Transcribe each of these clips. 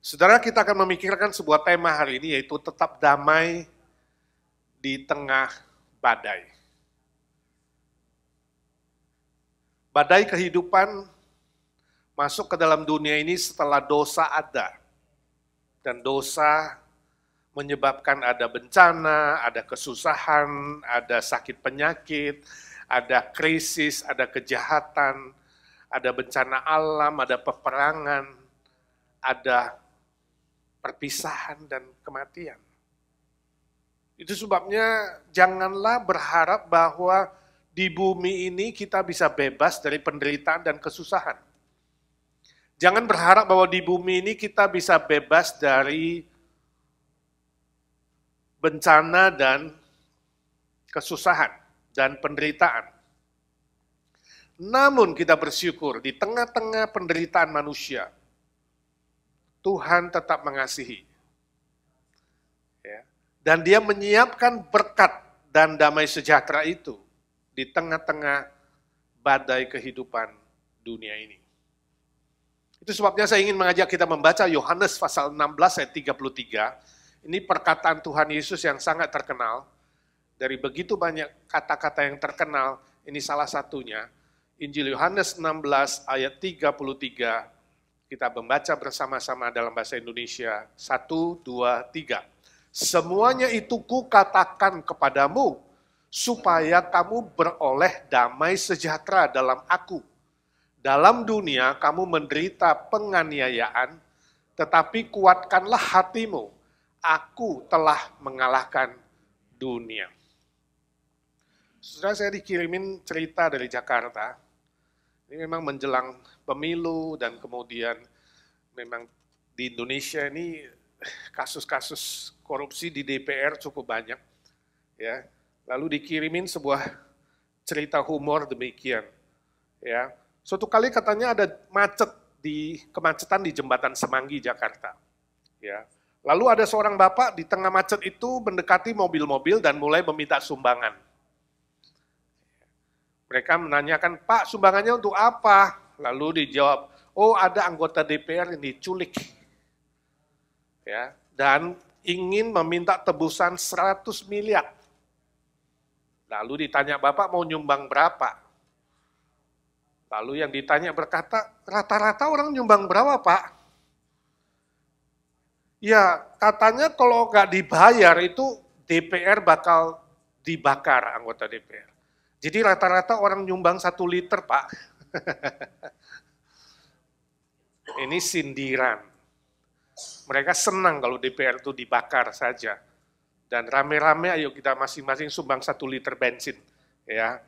Saudara, kita akan memikirkan sebuah tema hari ini, yaitu tetap damai di tengah badai. Badai kehidupan masuk ke dalam dunia ini setelah dosa ada. Dan dosa menyebabkan ada bencana, ada kesusahan, ada sakit penyakit, ada krisis, ada kejahatan, ada bencana alam, ada peperangan, ada perpisahan dan kematian. Itu sebabnya janganlah berharap bahwa di bumi ini kita bisa bebas dari penderitaan dan kesusahan. Jangan berharap bahwa di bumi ini kita bisa bebas dari bencana dan kesusahan dan penderitaan. Namun kita bersyukur di tengah-tengah penderitaan manusia, Tuhan tetap mengasihi. Ya. Dan Dia menyiapkan berkat dan damai sejahtera itu di tengah-tengah badai kehidupan dunia ini. Itu sebabnya saya ingin mengajak kita membaca Yohanes pasal 16 ayat 33. Ini perkataan Tuhan Yesus yang sangat terkenal. Dari begitu banyak kata-kata yang terkenal, ini salah satunya. Injil Yohanes 16 ayat 33. Kita membaca bersama-sama dalam bahasa Indonesia. 1, 2, 3. Semuanya itu kukatakan kepadamu, supaya kamu beroleh damai sejahtera dalam aku. Dalam dunia kamu menderita penganiayaan, tetapi kuatkanlah hatimu. Aku telah mengalahkan dunia. Saudara, saya dikirimin cerita dari Jakarta. Ini memang menjelang pemilu dan kemudian memang di Indonesia ini kasus-kasus korupsi di DPR cukup banyak. Ya, lalu dikirimin sebuah cerita humor demikian. Ya, suatu kali katanya ada kemacetan di Jembatan Semanggi, Jakarta. Ya, lalu ada seorang bapak di tengah macet itu mendekati mobil-mobil dan mulai meminta sumbangan. Mereka menanyakan, Pak, sumbangannya untuk apa? Lalu dijawab, oh ada anggota DPR yang diculik. Ya, dan ingin meminta tebusan 100 miliar. Lalu ditanya, Bapak mau nyumbang berapa? Lalu yang ditanya berkata, rata-rata orang nyumbang berapa, Pak? Ya, katanya kalau nggak dibayar itu DPR bakal dibakar, anggota DPR. Jadi rata-rata orang nyumbang 1 liter, Pak. Ini sindiran. Mereka senang kalau DPR itu dibakar saja. Dan rame-rame ayo kita masing-masing sumbang 1 liter bensin. Ya,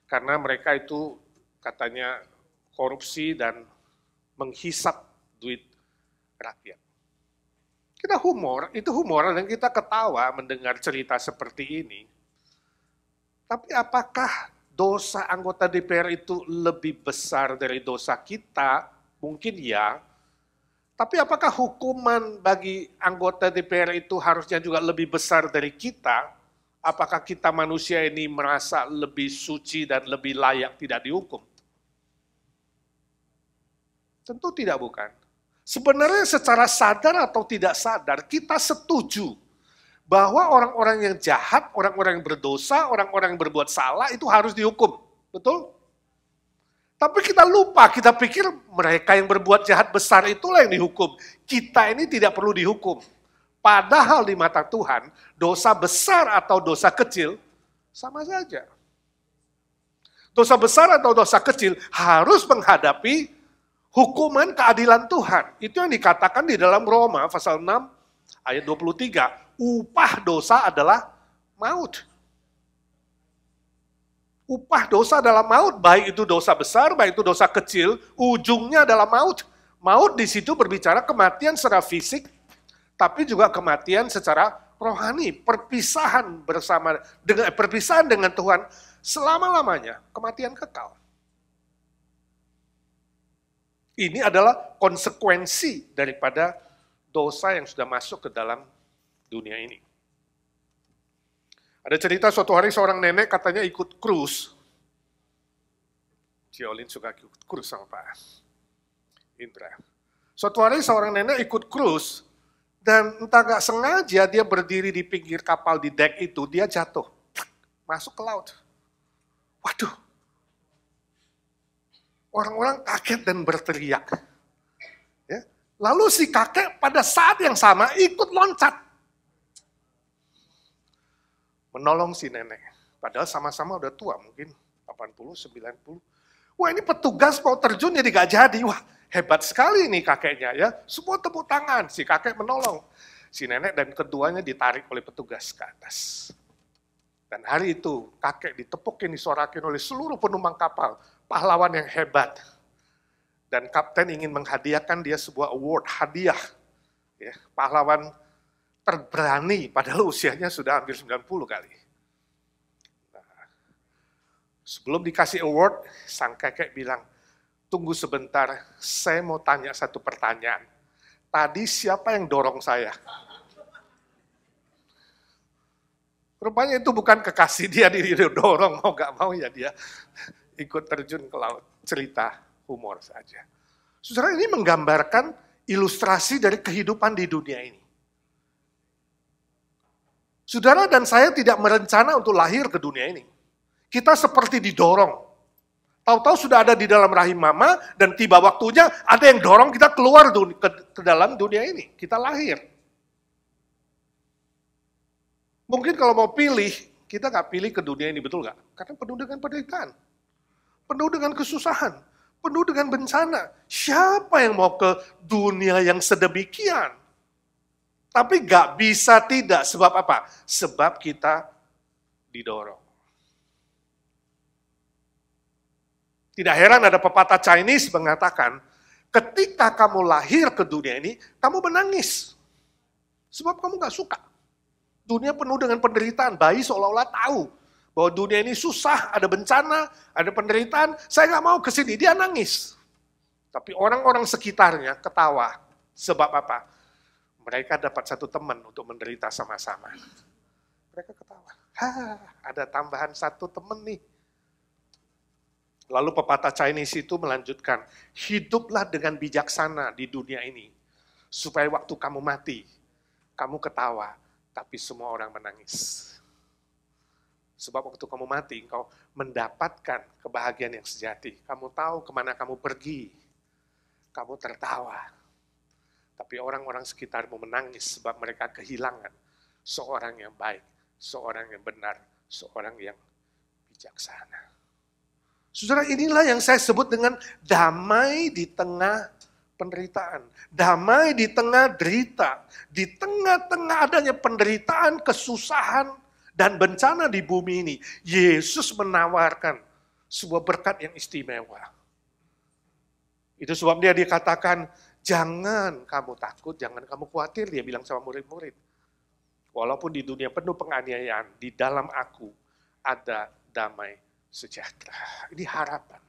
karena mereka itu katanya korupsi dan menghisap duit rakyat. Kita itu humor dan kita ketawa mendengar cerita seperti ini. Tapi apakah dosa anggota DPR itu lebih besar dari dosa kita? Mungkin ya. Tapi apakah hukuman bagi anggota DPR itu harusnya juga lebih besar dari kita? Apakah kita manusia ini merasa lebih suci dan lebih layak tidak dihukum? Tentu tidak, bukan. Sebenarnya secara sadar atau tidak sadar, kita setuju bahwa orang-orang yang jahat, orang-orang yang berdosa, orang-orang yang berbuat salah itu harus dihukum. Betul? Tapi kita lupa, kita pikir mereka yang berbuat jahat besar itulah yang dihukum. Kita ini tidak perlu dihukum. Padahal di mata Tuhan, dosa besar atau dosa kecil sama saja. Dosa besar atau dosa kecil harus menghadapi hukuman keadilan Tuhan. Itu yang dikatakan di dalam Roma pasal 6 ayat 23. Upah dosa adalah maut. Upah dosa adalah maut, baik itu dosa besar, baik itu dosa kecil, ujungnya adalah maut. Maut di situ berbicara kematian secara fisik, tapi juga kematian secara rohani, perpisahan dengan Tuhan selama-lamanya, kematian kekal. Ini adalah konsekuensi daripada dosa yang sudah masuk ke dalam dunia ini. Ada cerita suatu hari seorang nenek katanya ikut cruise. Ciolin suka ikut cruise sama Pak Indra. Suatu hari seorang nenek ikut cruise, dan entah gak sengaja dia berdiri di pinggir kapal di dek itu, dia jatuh, masuk ke laut. Waduh, orang-orang kaget dan berteriak. Ya. Lalu si kakek pada saat yang sama ikut loncat. Menolong si nenek. Padahal sama-sama udah tua, mungkin 80, 90. Wah, ini petugas mau terjun jadi gak jadi. Wah, hebat sekali nih kakeknya ya. Semua tepuk tangan, si kakek menolong. Si nenek dan keduanya ditarik oleh petugas ke atas. Dan hari itu kakek ditepukin, disorakin oleh seluruh penumpang kapal. Pahlawan yang hebat. Dan kapten ingin menghadiahkan dia sebuah award, hadiah. Ya, pahlawan terberani, padahal usianya sudah hampir 90 kali. Sebelum dikasih award, sang kakek bilang, tunggu sebentar, saya mau tanya satu pertanyaan. Tadi siapa yang dorong saya? Rupanya itu bukan kekasih dia dorong, mau gak mau ya dia ikut terjun ke laut. Cerita humor saja. Saudara, ini menggambarkan ilustrasi dari kehidupan di dunia ini. Saudara dan saya tidak merencana untuk lahir ke dunia ini. Kita seperti didorong. Tahu-tahu sudah ada di dalam rahim mama, dan tiba waktunya ada yang dorong kita keluar ke dalam dunia ini. Kita lahir. Mungkin kalau mau pilih, kita nggak pilih ke dunia ini, betul nggak? Karena penuh dengan penderitaan. Penuh dengan kesusahan. Penuh dengan bencana. Siapa yang mau ke dunia yang sedemikian? Tapi nggak bisa tidak. Sebab apa? Sebab kita didorong. Tidak heran ada pepatah Chinese mengatakan, ketika kamu lahir ke dunia ini, kamu menangis. Sebab kamu gak suka. Dunia penuh dengan penderitaan, bayi seolah-olah tahu bahwa dunia ini susah, ada bencana, ada penderitaan, saya gak mau ke sini, dia nangis. Tapi orang-orang sekitarnya ketawa. Sebab apa? Mereka dapat satu teman untuk menderita sama-sama. Mereka ketawa. Ada tambahan satu teman nih. Lalu pepatah Chinese itu melanjutkan, hiduplah dengan bijaksana di dunia ini, supaya waktu kamu mati, kamu ketawa, tapi semua orang menangis. Sebab waktu kamu mati, engkau mendapatkan kebahagiaan yang sejati. Kamu tahu kemana kamu pergi, kamu tertawa. Tapi orang-orang sekitarmu menangis sebab mereka kehilangan seorang yang baik, seorang yang benar, seorang yang bijaksana. Saudara, inilah yang saya sebut dengan damai di tengah penderitaan. Damai di tengah derita. Di tengah-tengah adanya penderitaan, kesusahan, dan bencana di bumi ini. Yesus menawarkan sebuah berkat yang istimewa. Itu sebab dia dikatakan, jangan kamu takut, jangan kamu khawatir. Dia bilang sama murid-murid. Walaupun di dunia penuh penganiayaan, di dalam aku ada damai sejahtera. Ini harapan.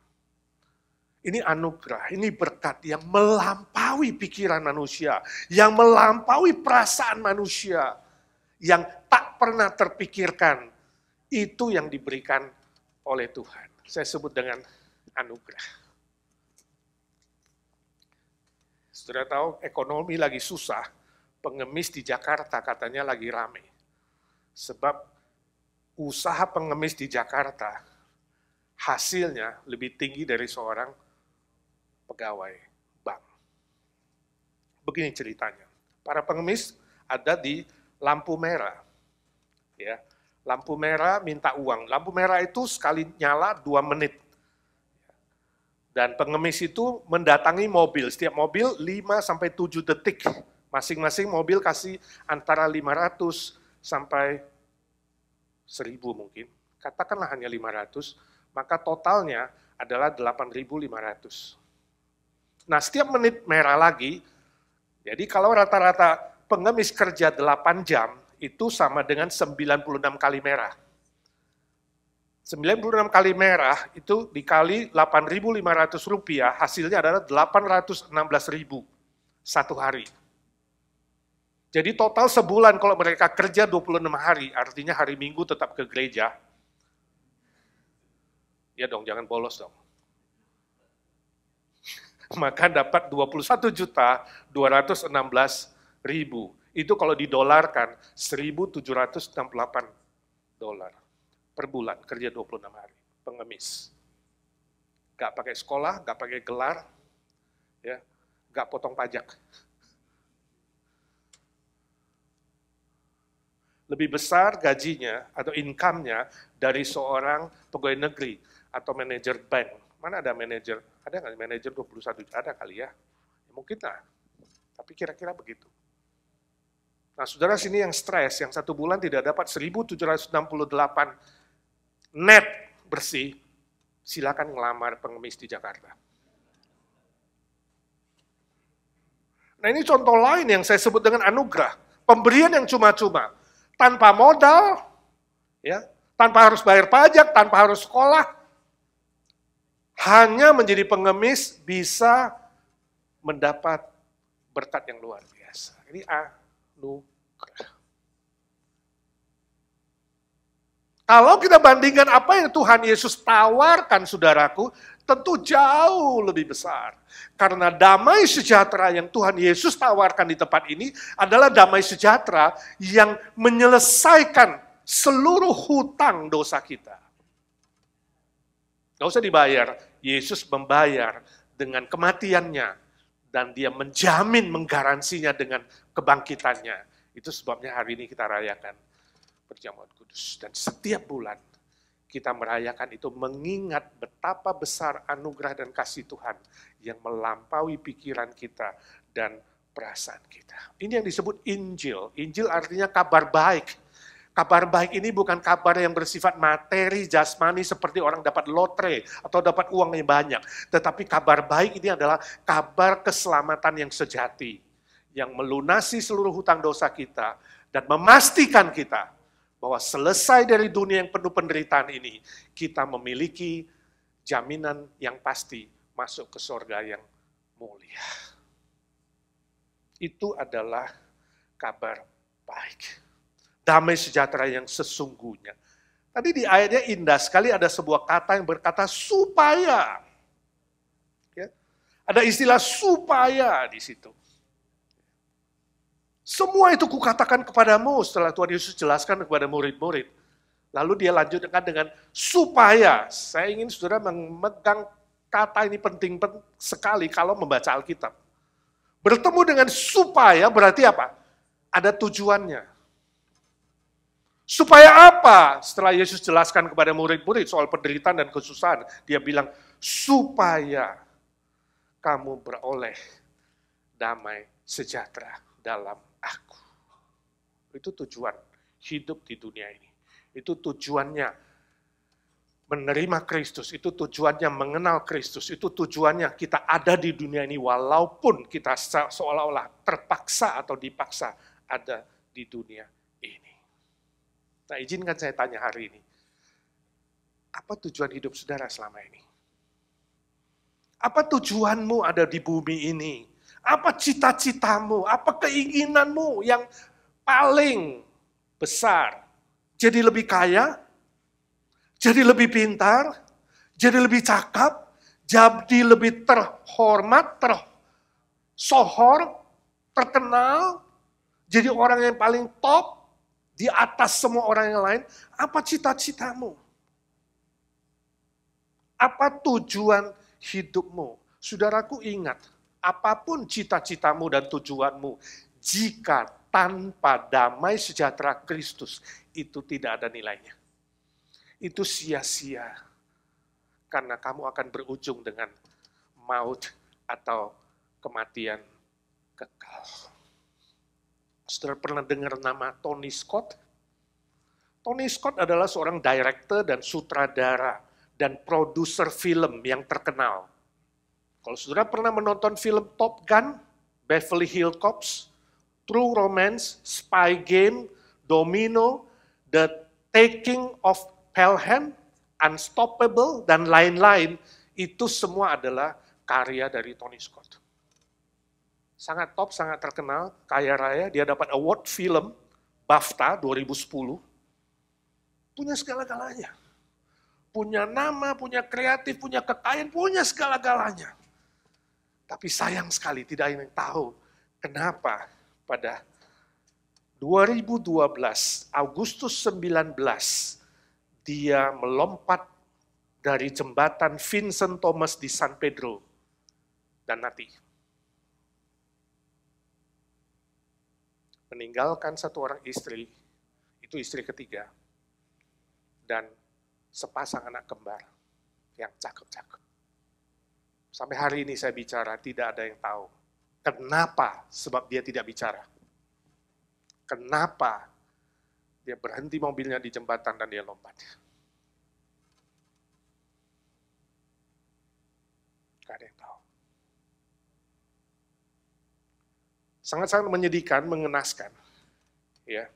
Ini anugerah, ini berkat yang melampaui pikiran manusia, yang melampaui perasaan manusia, yang tak pernah terpikirkan. Itu yang diberikan oleh Tuhan. Saya sebut dengan anugerah. Saudara tahu, ekonomi lagi susah, pengemis di Jakarta katanya lagi rame. Sebab usaha pengemis di Jakarta hasilnya lebih tinggi dari seorang pegawai bank. Begini ceritanya. Para pengemis ada di lampu merah. Ya, lampu merah minta uang. Lampu merah itu sekali nyala 2 menit. Dan pengemis itu mendatangi mobil. Setiap mobil 5-7 detik. Masing-masing mobil kasih antara 500 sampai 1000 mungkin. Katakanlah hanya 500. Maka totalnya adalah 8.500. Nah, setiap menit merah lagi, jadi kalau rata-rata pengemis kerja 8 jam, itu sama dengan 96 kali merah. 96 kali merah itu dikali 8.500 rupiah, hasilnya adalah 816.000 satu hari. Jadi total sebulan kalau mereka kerja 26 hari, artinya hari Minggu tetap ke gereja. Ya dong, jangan bolos dong. maka dapat 21.216.000. Itu kalau didolarkan 1.768 dolar per bulan, kerja 26 hari, pengemis. Gak pakai sekolah, gak pakai gelar, ya, gak potong pajak. Lebih besar gajinya atau income-nya dari seorang pegawai negeri atau manajer bank. Mana ada manajer? Ada nggak manajer 21 juta? Ada kali ya? Mungkin lah, tapi kira-kira begitu. Nah, saudara sini yang stres, yang 1 bulan tidak dapat 1.768 net bersih, silakan ngelamar pengemis di Jakarta. Nah, ini contoh lain yang saya sebut dengan anugerah. Pemberian yang cuma-cuma. Tanpa modal, ya, tanpa harus bayar pajak, tanpa harus sekolah, hanya menjadi pengemis bisa mendapat berkat yang luar biasa. Ini anugerah. Kalau kita bandingkan apa yang Tuhan Yesus tawarkan, saudaraku, tentu jauh lebih besar. Karena damai sejahtera yang Tuhan Yesus tawarkan di tempat ini adalah damai sejahtera yang menyelesaikan seluruh hutang dosa kita. Gak usah dibayar, Yesus membayar dengan kematiannya, dan dia menjamin, menggaransinya dengan kebangkitannya. Itu sebabnya hari ini kita rayakan perjamuan kudus. Dan setiap bulan kita merayakan itu mengingat betapa besar anugerah dan kasih Tuhan yang melampaui pikiran kita dan perasaan kita. Ini yang disebut Injil. Injil artinya kabar baik. Kabar baik ini bukan kabar yang bersifat materi, jasmani seperti orang dapat lotre atau dapat uang yang banyak. Tetapi kabar baik ini adalah kabar keselamatan yang sejati. Yang melunasi seluruh hutang dosa kita dan memastikan kita bahwa selesai dari dunia yang penuh penderitaan ini, kita memiliki jaminan yang pasti masuk ke surga yang mulia. Itu adalah kabar baik. Damai sejahtera yang sesungguhnya. Tadi di ayatnya indah sekali ada sebuah kata yang berkata supaya. Ya. Ada istilah supaya di situ. Semua itu kukatakan kepadamu setelah Tuhan Yesus jelaskan kepada murid-murid. Lalu dia lanjutkan dengan supaya. Saya ingin saudara memegang kata ini penting sekali kalau membaca Alkitab. Bertemu dengan supaya berarti apa? Ada tujuannya. Supaya apa? Setelah Yesus jelaskan kepada murid-murid soal penderitaan dan kesusahan, dia bilang supaya kamu beroleh damai sejahtera dalam aku. Itu tujuan hidup di dunia ini. Itu tujuannya menerima Kristus. Itu tujuannya mengenal Kristus. Itu tujuannya kita ada di dunia ini walaupun kita seolah-olah terpaksa atau dipaksa ada di dunia ini. Nah, izinkan saya tanya hari ini. Apa tujuan hidup saudara selama ini? Apa tujuanmu ada di bumi ini? Apa cita-citamu, apa keinginanmu yang paling besar? Jadi lebih kaya, jadi lebih pintar, jadi lebih cakap, jadi lebih terhormat, tersohor, terkenal, jadi orang yang paling top, di atas semua orang yang lain. Apa cita-citamu? Apa tujuan hidupmu? Saudaraku ingat, apapun cita-citamu dan tujuanmu, jika tanpa damai sejahtera Kristus, itu tidak ada nilainya. Itu sia-sia. Karena kamu akan berujung dengan maut atau kematian kekal. Saudara pernah dengar nama Tony Scott? Tony Scott adalah seorang director dan sutradara dan produser film yang terkenal. Kalau saudara pernah menonton film Top Gun, Beverly Hills Cops, True Romance, Spy Game, Domino, The Taking of Pelham, Unstoppable, dan lain-lain, itu semua adalah karya dari Tony Scott. Sangat top, sangat terkenal, kaya raya, dia dapat award film, BAFTA 2010, punya segala-galanya. Punya nama, punya kreatif, punya kekayaan, punya segala-galanya. Tapi sayang sekali tidak ada yang tahu kenapa pada 2012, Agustus 19, dia melompat dari jembatan Vincent Thomas di San Pedro dan mati. Meninggalkan satu orang istri, itu istri ketiga, dan sepasang anak kembar yang cakep-cakep. Sampai hari ini saya bicara, tidak ada yang tahu. Kenapa? Sebab dia tidak bicara. Kenapa dia berhenti mobilnya di jembatan dan dia lompat? Gak ada yang tahu. Sangat-sangat menyedihkan, mengenaskan. Ya.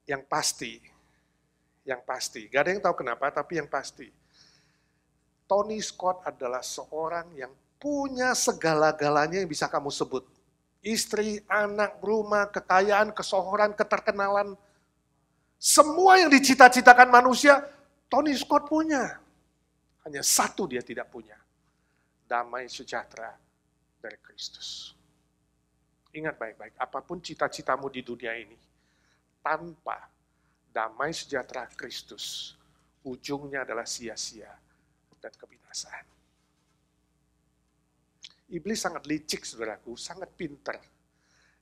Yang pasti, gak ada yang tahu kenapa, tapi yang pasti, Tony Scott adalah seorang yang punya segala-galanya yang bisa kamu sebut. Istri, anak, rumah, kekayaan, kesohoran, keterkenalan. Semua yang dicita-citakan manusia, Tony Scott punya. Hanya satu dia tidak punya. Damai sejahtera dari Kristus. Ingat baik-baik, apapun cita-citamu di dunia ini, tanpa damai sejahtera Kristus, ujungnya adalah sia-sia dan kebinasaan. Iblis sangat licik, saudaraku, sangat pintar.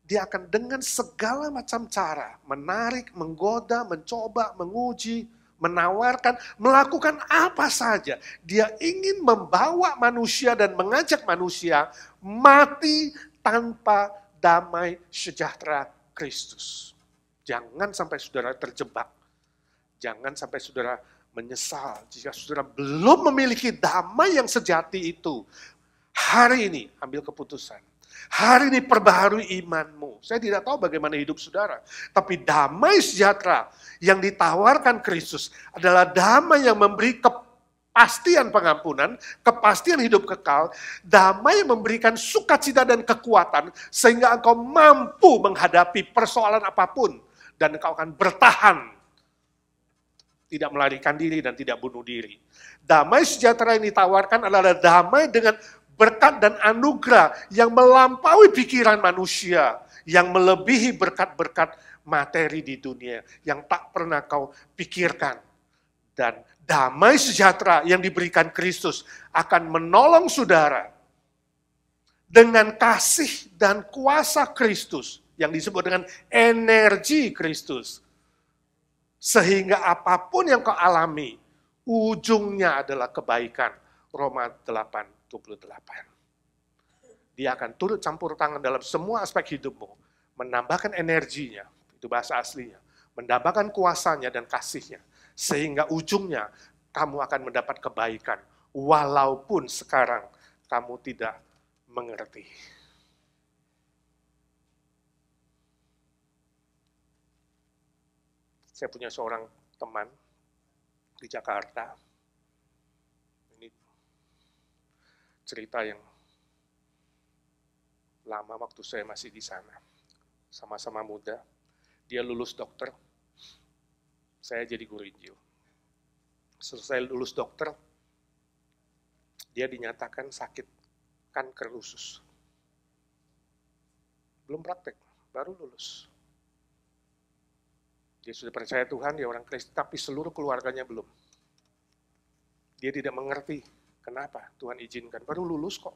Dia akan dengan segala macam cara menarik, menggoda, mencoba, menguji, menawarkan, melakukan apa saja. Dia ingin membawa manusia dan mengajak manusia mati tanpa damai sejahtera Kristus. Jangan sampai saudara terjebak. Jangan sampai saudara menyesal jika saudara belum memiliki damai yang sejati itu. Hari ini ambil keputusan. Hari ini perbaharui imanmu. Saya tidak tahu bagaimana hidup saudara. Tapi damai sejahtera yang ditawarkan Kristus adalah damai yang memberi kepastian pengampunan, kepastian hidup kekal, damai yang memberikan sukacita dan kekuatan, sehingga engkau mampu menghadapi persoalan apapun, dan engkau akan bertahan. Tidak melarikan diri dan tidak bunuh diri. Damai sejahtera yang ditawarkan adalah damai dengan berkat dan anugerah yang melampaui pikiran manusia, yang melebihi berkat-berkat materi di dunia, yang tak pernah kau pikirkan. Dan damai sejahtera yang diberikan Kristus akan menolong saudara dengan kasih dan kuasa Kristus, yang disebut dengan energi Kristus. Sehingga apapun yang kau alami, ujungnya adalah kebaikan. Roma 8:28. Dia akan turut campur tangan dalam semua aspek hidupmu, menambahkan energinya, itu bahasa aslinya, menambahkan kuasanya dan kasihnya, sehingga ujungnya kamu akan mendapat kebaikan, walaupun sekarang kamu tidak mengerti. Saya punya seorang teman di Jakarta. Ini cerita yang lama waktu saya masih di sana. Sama-sama muda. Dia lulus dokter. Saya jadi guru Injil. Selesai lulus dokter, dia dinyatakan sakit kanker usus. Belum praktek, baru lulus. Dia sudah percaya Tuhan, dia orang Kristen, tapi seluruh keluarganya belum. Dia tidak mengerti kenapa Tuhan izinkan. Baru lulus kok.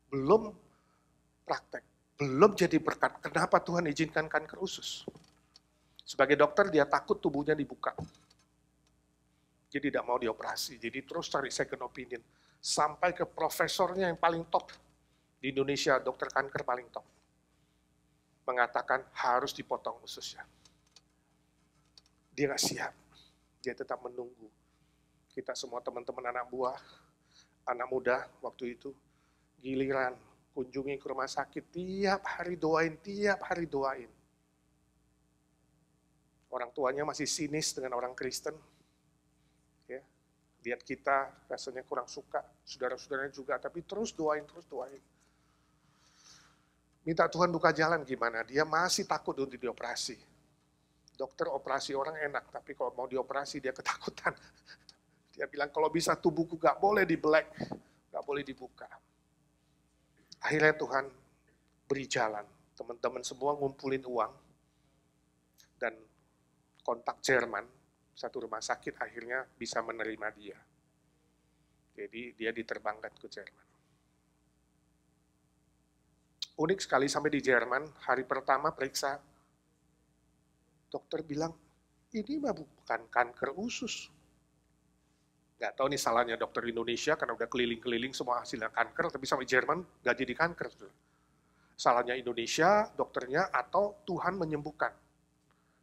Belum praktek. Belum jadi berkat. Kenapa Tuhan izinkan kanker usus? Sebagai dokter, dia takut tubuhnya dibuka. Dia tidak mau dioperasi. Jadi terus cari second opinion. Sampai ke profesornya yang paling top. Di Indonesia, dokter kanker paling top. Mengatakan harus dipotong ususnya. Dia nggak siap, dia tetap menunggu. Kita semua teman-teman anak buah, anak muda waktu itu, giliran kunjungi ke rumah sakit, tiap hari doain. Orang tuanya masih sinis dengan orang Kristen. Ya, lihat kita rasanya kurang suka, saudara-saudaranya juga, tapi terus doain. Minta Tuhan buka jalan gimana, dia masih takut untuk dioperasi. Dokter operasi orang enak, tapi kalau mau dioperasi dia ketakutan. Dia bilang, kalau bisa tubuhku gak boleh dibelek, gak boleh dibuka. Akhirnya Tuhan beri jalan. Teman-teman semua ngumpulin uang, dan kontak Jerman, satu rumah sakit akhirnya bisa menerima dia. Jadi dia diterbangkan ke Jerman. Unik sekali sampai di Jerman, hari pertama periksa, dokter bilang, ini mah bukan kanker usus. Nggak tahu nih salahnya dokter Indonesia, karena udah keliling-keliling semua hasilnya kanker, tapi sampai Jerman nggak jadi kanker. Salahnya Indonesia, dokternya, atau Tuhan menyembuhkan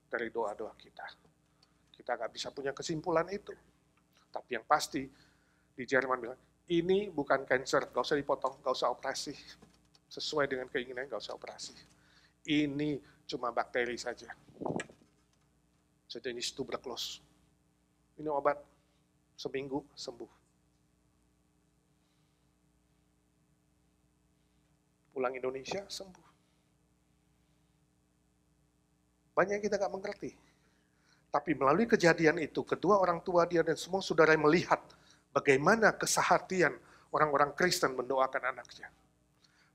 dari doa-doa kita. Kita nggak bisa punya kesimpulan itu. Tapi yang pasti, di Jerman bilang, ini bukan cancer, nggak usah dipotong, nggak usah operasi. Sesuai dengan keinginan, nggak usah operasi. Ini cuma bakteri saja. Sejenis tuberkulos. Ini obat, seminggu sembuh. Pulang Indonesia, sembuh. Banyak yang kita nggak mengerti. Tapi melalui kejadian itu, kedua orang tua dia dan semua saudara melihat bagaimana kesehatian orang-orang Kristen mendoakan anaknya.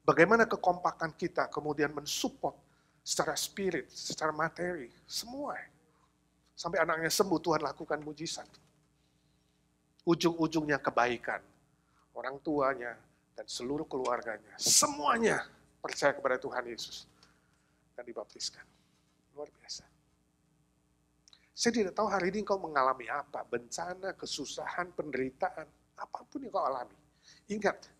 Bagaimana kekompakan kita kemudian mensupport secara spirit, secara materi, semua. Sampai anaknya sembuh, Tuhan lakukan mujizat. Ujung-ujungnya kebaikan. Orang tuanya dan seluruh keluarganya, semuanya percaya kepada Tuhan Yesus dan dibaptiskan. Luar biasa. Saya tidak tahu hari ini engkau mengalami apa, bencana, kesusahan, penderitaan, apapun yang kau alami. Ingat,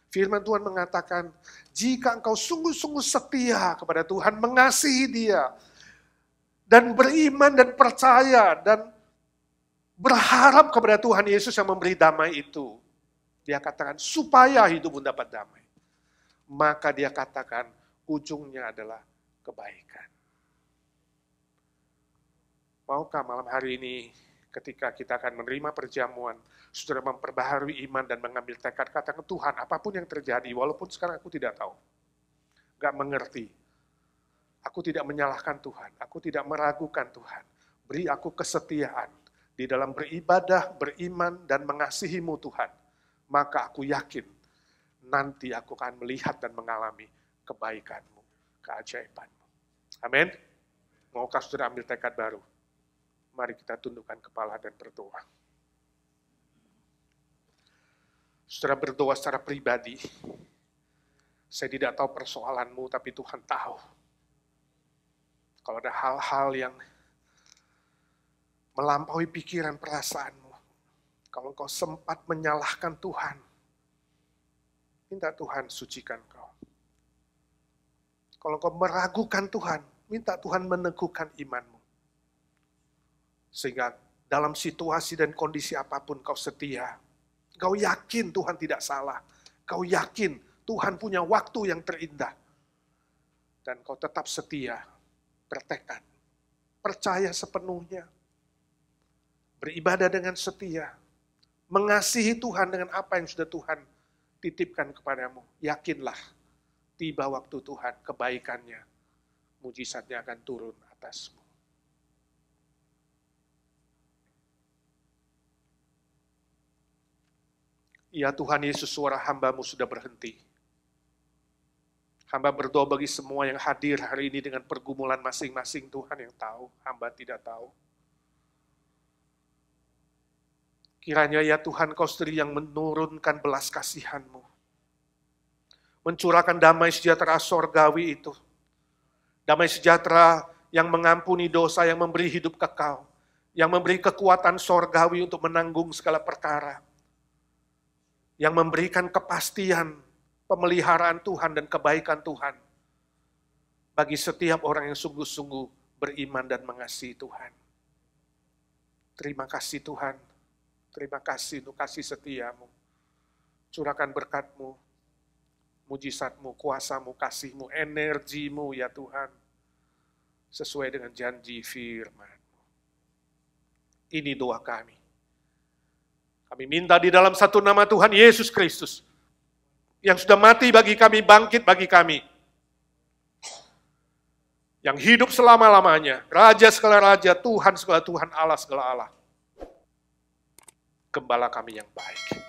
firman Tuhan mengatakan, jika engkau sungguh-sungguh setia kepada Tuhan, mengasihi Dia, dan beriman dan percaya, dan berharap kepada Tuhan Yesus yang memberi damai itu, dia katakan, supaya hidupmu dapat damai. Maka dia katakan, ujungnya adalah kebaikan. Maukah malam hari ini, ketika kita akan menerima perjamuan, saudara memperbaharui iman dan mengambil tekad, katakan, Tuhan, apapun yang terjadi, walaupun sekarang aku tidak tahu, gak mengerti, aku tidak menyalahkan Tuhan, aku tidak meragukan Tuhan, beri aku kesetiaan di dalam beribadah, beriman, dan mengasihi-Mu Tuhan, maka aku yakin, nanti aku akan melihat dan mengalami kebaikan-Mu, keajaiban-Mu. Amin. Maukah saudara ambil tekad baru? Mari kita tundukkan kepala dan berdoa. Saudara berdoa secara pribadi. Saya tidak tahu persoalanmu, tapi Tuhan tahu. Kalau ada hal-hal yang melampaui pikiran perasaanmu, kalau kau sempat menyalahkan Tuhan, minta Tuhan sucikan kau. Kalau kau meragukan Tuhan, minta Tuhan meneguhkan imanmu. Sehingga dalam situasi dan kondisi apapun kau setia. Kau yakin Tuhan tidak salah. Kau yakin Tuhan punya waktu yang terindah. Dan kau tetap setia, bertekad, percaya sepenuhnya, beribadah dengan setia, mengasihi Tuhan dengan apa yang sudah Tuhan titipkan kepadamu. Yakinlah, tiba waktu Tuhan, kebaikannya, mujizatnya akan turun atasmu. Ya Tuhan Yesus, suara hamba-Mu sudah berhenti. Hamba berdoa bagi semua yang hadir hari ini dengan pergumulan masing-masing. Tuhan yang tahu, hamba tidak tahu. Kiranya ya Tuhan, Kau sendiri yang menurunkan belas kasihan-Mu. Mencurahkan damai sejahtera sorgawi itu. Damai sejahtera yang mengampuni dosa, yang memberi hidup kekal. Yang memberi kekuatan sorgawi untuk menanggung segala perkara. Yang memberikan kepastian, pemeliharaan Tuhan dan kebaikan Tuhan bagi setiap orang yang sungguh-sungguh beriman dan mengasihi Tuhan. Terima kasih Tuhan, terima kasih untuk kasih setia-Mu. Curahkan berkat-Mu, mujizat-Mu, kuasa-Mu, kasih-Mu, energi-Mu ya Tuhan, sesuai dengan janji firman-Mu. Ini doa kami. Kami minta di dalam satu nama Tuhan Yesus Kristus, yang sudah mati bagi kami, bangkit bagi kami, yang hidup selama-lamanya, Raja segala Raja, Tuhan segala Tuhan, Allah segala Allah. gembala kami yang baik.